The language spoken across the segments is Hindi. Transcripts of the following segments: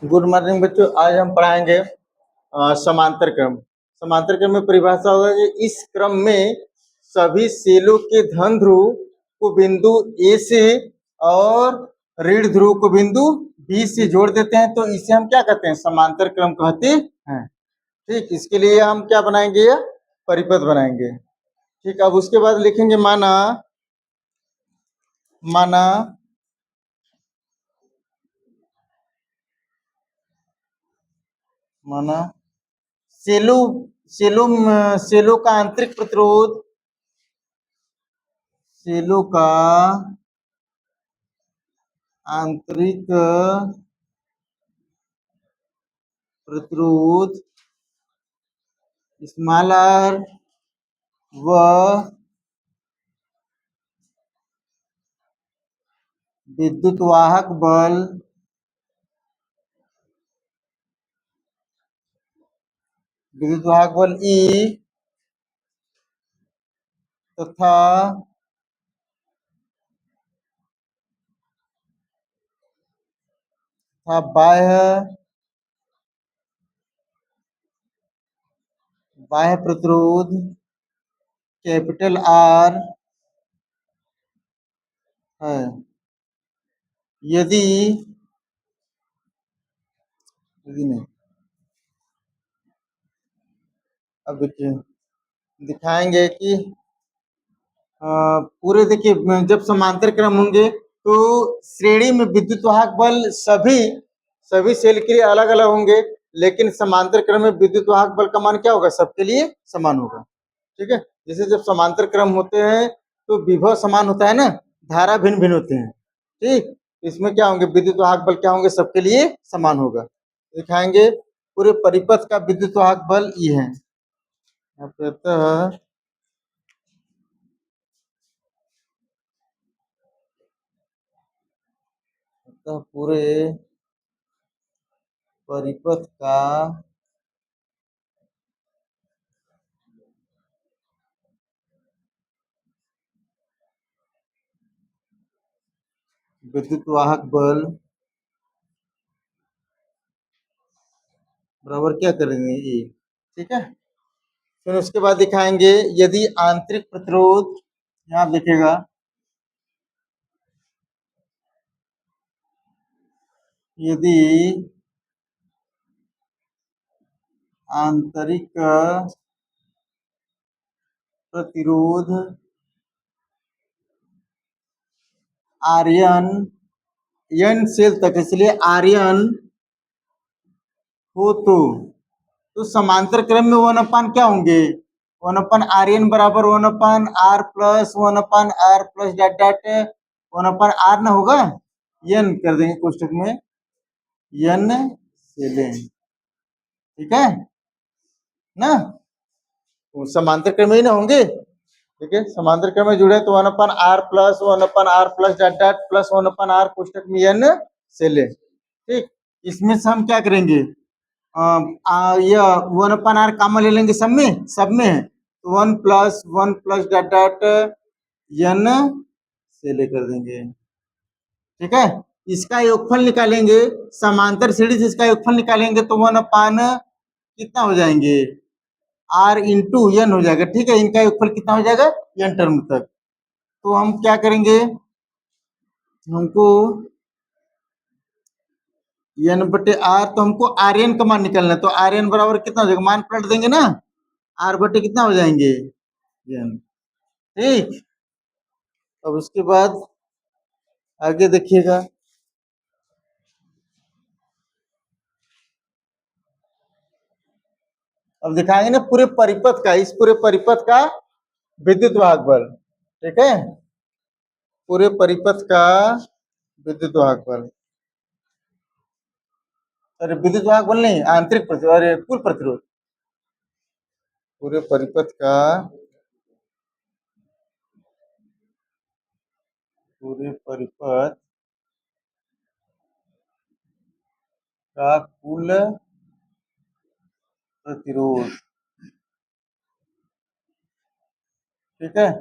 गुड मॉर्निंग बच्चों। आज हम पढ़ाएंगे समांतर क्रम। समांतर क्रम में परिभाषा होगा कि इस क्रम में सभी सेलों के धन ध्रुव को बिंदु ए से और ऋण ध्रुव को बिंदु बी से जोड़ देते हैं, तो इसे हम क्या कहते हैं? समांतर क्रम कहते हैं। ठीक, इसके लिए हम क्या बनाएंगे? परिपथ बनाएंगे। ठीक, अब उसके बाद लिखेंगे माना माना माना सेलो सेलो सेलो का आंतरिक प्रतिरोध, सेलों का आंतरिक प्रतिरोध स्मॉल आर व विद्युत वाहक बल ई तथा बाह्य प्रतिरोध कैपिटल आर है। यदि नहीं, अब देखिए दिखाएंगे कि पूरे देखिए जब समांतर क्रम होंगे तो श्रेणी में विद्युत वाहक बल सभी सेल के लिए अलग अलग होंगे, लेकिन समांतर क्रम में विद्युत वाहक बल का मान क्या होगा? सबके लिए समान होगा। ठीक है, जैसे जब समांतर क्रम होते हैं तो विभव समान होता है ना, धारा भिन्न भिन्न होते हैं। ठीक, इसमें क्या होंगे? विद्युत वाहक बल क्या होंगे? सबके लिए समान होगा। दिखाएंगे पूरे परिपथ का विद्युत वाहक बल ई है। पूरे परिपथ का विद्युत वाहक बल बराबर क्या करेंगे? ये ठीक है। फिर उसके बाद दिखाएंगे यदि आंतरिक प्रतिरोध, यहाँ लिखेगा यदि आंतरिक प्रतिरोध आर्यन एन सेल तक, इसलिए आर्यन हो तो समांतर क्रम में वन अपान क्या होंगे? वन अपन आर एन बराबर one upon R plus dot dot one upon R ना होगा, एन कर देंगे कोष्टक में एन सेलें। ठीक है ना, तो समांतर क्रम ही ना होंगे। ठीक है, समांतर क्रम में जुड़े तो one upon R plus dot dot plus one upon R कोष्टक में एन सेलें। ठीक, इसमें से हम क्या करेंगे? यह वन अपन आर कॉमन ले लेंगे, सब में है तो one plus dot dot N से ले कर देंगे। ठीक है, इसका योगफल निकालेंगे, समांतर श्रेणी से इसका योगफल निकालेंगे तो वन अपान कितना हो जाएंगे? आर इंटू एन हो जाएगा। ठीक है, इनका योगफल कितना हो जाएगा? एन टर्म तक। तो हम क्या करेंगे? हमको एन बटे आर, तो हमको आर एन का मान निकालना है, तो आर एन बराबर कितना हो जाएगा? मान पलट देंगे ना, आर बटे कितना हो जाएंगे? एन। ठीक, अब उसके बाद आगे देखिएगा, अब दिखाएंगे ना पूरे परिपथ का, इस पूरे परिपथ का विद्युत वाहक बल। ठीक है, पूरे परिपथ का विद्युत वाहक बल, अरे विद्युत वाहक बल नहीं, आंतरिक प्रतिरोध, अरे कुल प्रतिरोध, पूरे परिपथ का पूरे परिपथ का कुल प्रतिरोध। ठीक है,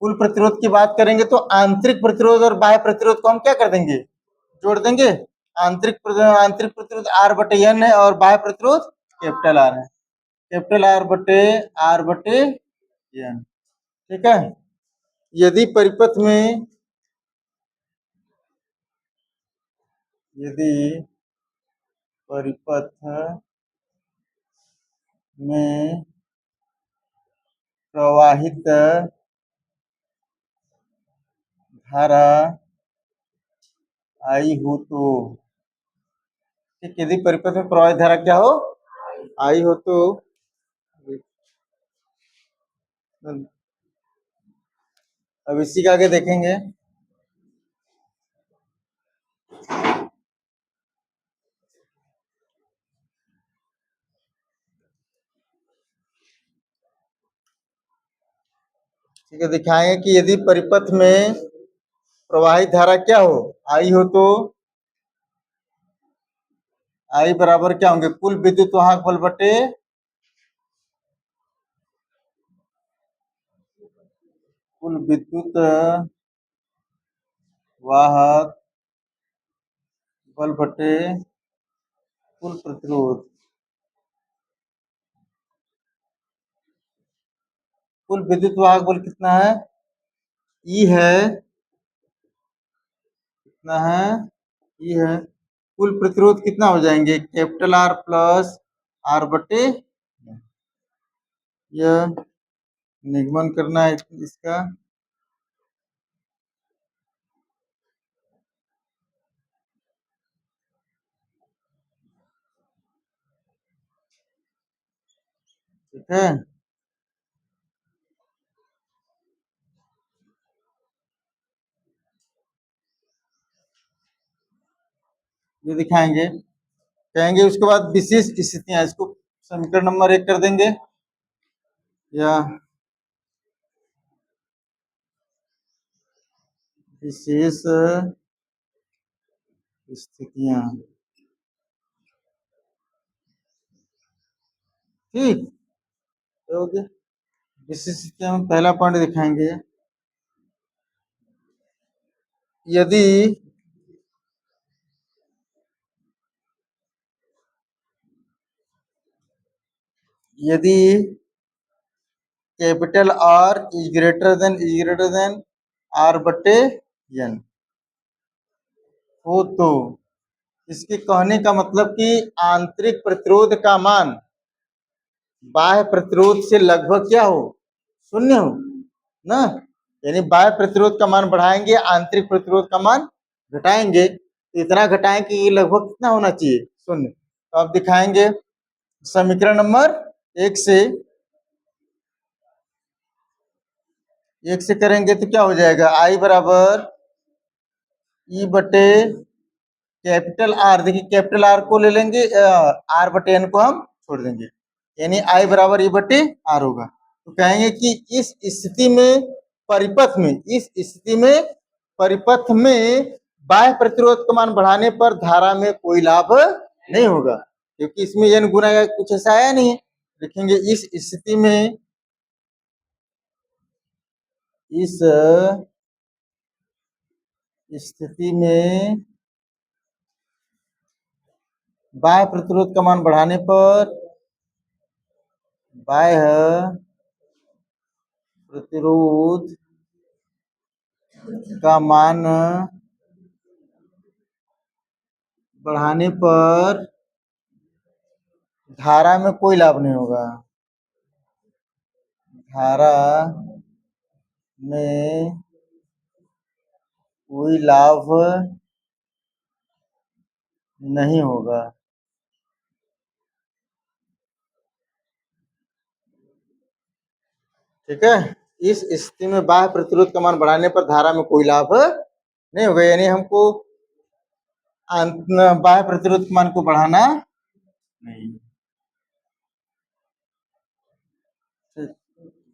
कुल प्रतिरोध की बात करेंगे तो आंतरिक प्रतिरोध और बाह्य प्रतिरोध को हम क्या कर देंगे? जोड़ देंगे। आंतरिक प्रतिरोध आर बटे एन है और बाह्य प्रतिरोध कैपिटल आर है, कैपिटल आर बटे एन। ठीक है। यदि परिपथ में में प्रवाहित धारा आई हो तो, ठीक, यदि परिपथ में प्रवाहित धारा क्या हो, आई हो तो अब इसी के आगे देखेंगे। ठीक है, दिखाएंगे कि यदि परिपथ में प्रवाहित धारा क्या हो, आई हो तो आई बराबर क्या होंगे, कुल विद्युत वाहक बल बटे कुल विद्युत वाहक बल बटे कुल प्रतिरोध। कुल विद्युत वाहक बल कितना है, ई है, कितना है, ई है। कुल प्रतिरोध कितना हो जाएंगे, कैपिटल आर प्लस आर बटे, यह निगमन करना है इसका। ठीक है। ये दिखाएंगे, कहेंगे उसके बाद विशेष स्थितियां, इसको समीकरण नंबर 1 कर देंगे, या विशेष स्थितियां। ठीक, तो विशेष स्थितियां में पहला पॉइंट दिखाएंगे, यदि यदि capital R is greater than R बटे एन हो तो, इसके कहने का मतलब कि आंतरिक प्रतिरोध का मान बाह्य प्रतिरोध से लगभग क्या हो, शून्य हो ना, यानी बाह्य प्रतिरोध का मान बढ़ाएंगे, आंतरिक प्रतिरोध का मान घटाएंगे, तो इतना घटाएं कि ये लगभग कितना होना चाहिए, शून्य। तो आप दिखाएंगे समीकरण नंबर 1 से, करेंगे तो क्या हो जाएगा, आई बराबर ई बटे कैपिटल आर, देखिए कैपिटल आर को ले लेंगे, आर बटे एन को हम छोड़ देंगे, यानी आई बराबर ई बटे आर होगा। तो कहेंगे कि इस स्थिति में परिपथ में बाह्य प्रतिरोध का मान बढ़ाने पर धारा में कोई लाभ नहीं होगा, क्योंकि इसमें एन गुना या कुछ ऐसा आया नहीं है। लिखेंगे इस स्थिति में बाह्य प्रतिरोध का मान बढ़ाने पर बाह्य प्रतिरोध का मान बढ़ाने पर धारा में कोई लाभ नहीं होगा, धारा में कोई लाभ नहीं होगा। ठीक है, इस स्थिति में बाह्य प्रतिरोध का मान बढ़ाने पर धारा में कोई लाभ नहीं होगा, यानी हमको बाह्य प्रतिरोध के मान को बढ़ाना नहीं,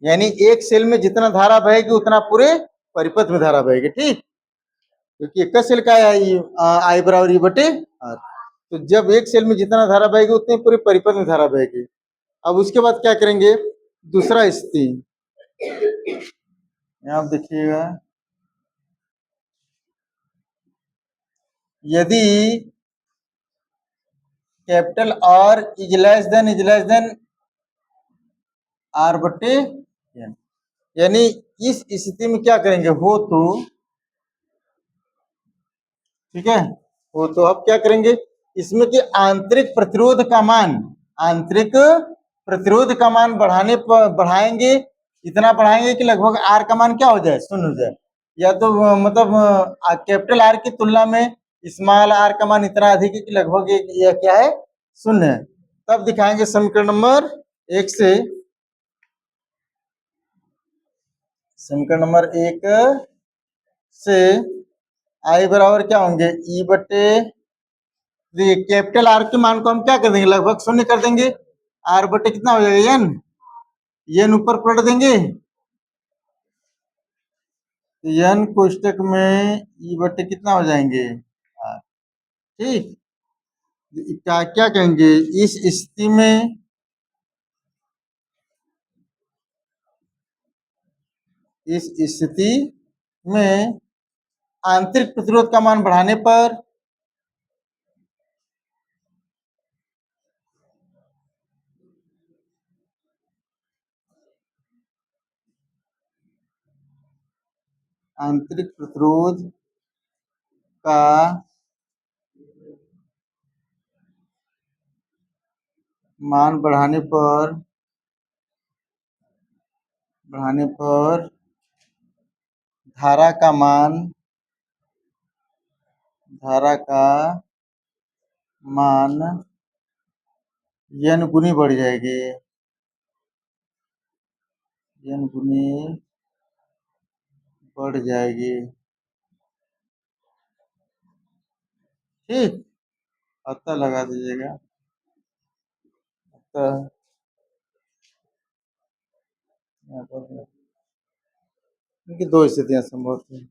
यानी एक सेल में जितना धारा बहेगी उतना पूरे परिपथ में धारा बहेगी। ठीक, क्योंकि एक सेल का आई बराबर ई बटे आर, तो जब एक सेल में जितना धारा बहेगी उतनी पूरे परिपथ में धारा बहेगी। अब उसके बाद क्या करेंगे, दूसरा स्थिति, आप देखिएगा, यदि capital R is less than R बटे एन। यानी इस स्थिति में क्या करेंगे, हो तो, ठीक है, हो तो अब क्या करेंगे, इसमें कि आंतरिक प्रतिरोध का मान बढ़ाने पर बढ़ाएंगे, इतना बढ़ाएंगे कि लगभग आर का मान क्या हो जाए, शून्य हो जाए, या तो मतलब कैपिटल आर की तुलना में स्मॉल आर का मान इतना अधिक है कि लगभग यह क्या है, शून्य है। तब दिखाएंगे समीकरण नंबर 1 से, समीकरण नंबर 1 से आई बराबर क्या होंगे, ई बटे, देखिए कैपिटल आर के मान को हम क्या कर देंगे, लगभग शून्य कर देंगे, आर बटे कितना हो जाएगा, एन, एन ऊपर पलट देंगे, एन कोष्टक में ई बटे कितना हो जाएंगे, आर। ठीक, क्या क्या कहेंगे, इस स्थिति में, इस स्थिति में आंतरिक प्रतिरोध का मान बढ़ाने पर आंतरिक प्रतिरोध का मान बढ़ाने पर धारा का मान n गुनी बढ़ जाएगी, n गुनी बढ़ जाएगी। ठीक, पता लगा दीजिएगा, तो यहाँ पर दो स्थितियां संभव थी।